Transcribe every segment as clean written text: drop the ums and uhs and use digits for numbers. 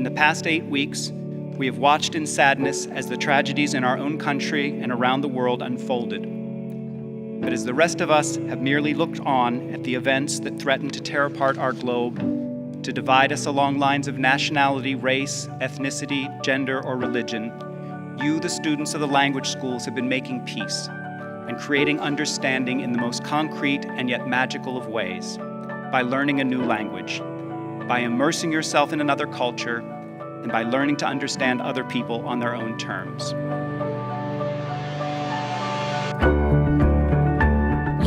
the past 8 weeks, we have watched in sadness as the tragedies in our own country and around the world unfolded. But as the rest of us have merely looked on at the events that threaten to tear apart our globe, to divide us along lines of nationality, race, ethnicity, gender, or religion, you, the students of the language schools, have been making peace and creating understanding in the most concrete and yet magical of ways, by learning a new language, by immersing yourself in another culture, and by learning to understand other people on their own terms.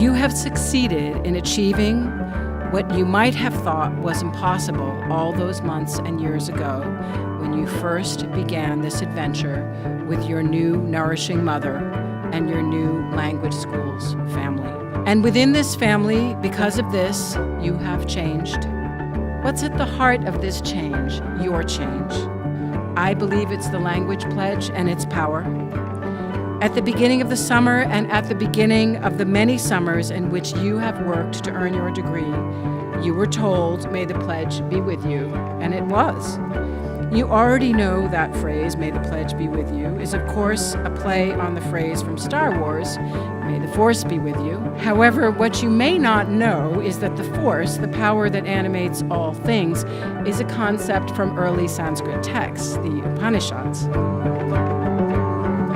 You have succeeded in achieving what you might have thought was impossible all those months and years ago when you first began this adventure with your new nourishing mother and your new language schools family. And within this family, because of this, you have changed. What's at the heart of this change, your change? I believe it's the language pledge and its power. At the beginning of the summer and at the beginning of the many summers in which you have worked to earn your degree, you were told, "May the pledge be with you," and it was. You already know that phrase, "May the pledge be with you," is of course a play on the phrase from Star Wars, "May the force be with you." However, what you may not know is that the force, the power that animates all things, is a concept from early Sanskrit texts, the Upanishads.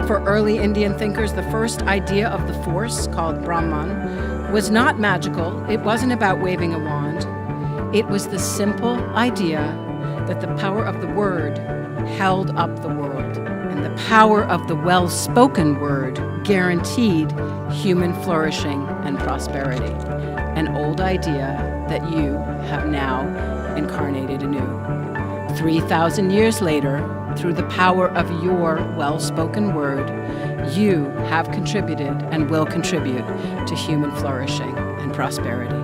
For early Indian thinkers, the first idea of the force, called Brahman, was not magical. It wasn't about waving a wand. It was the simple idea that the power of the word held up the world, and the power of the well-spoken word guaranteed human flourishing and prosperity. An old idea that you have now incarnated anew. 3,000 years later, through the power of your well-spoken word, you have contributed and will contribute to human flourishing and prosperity.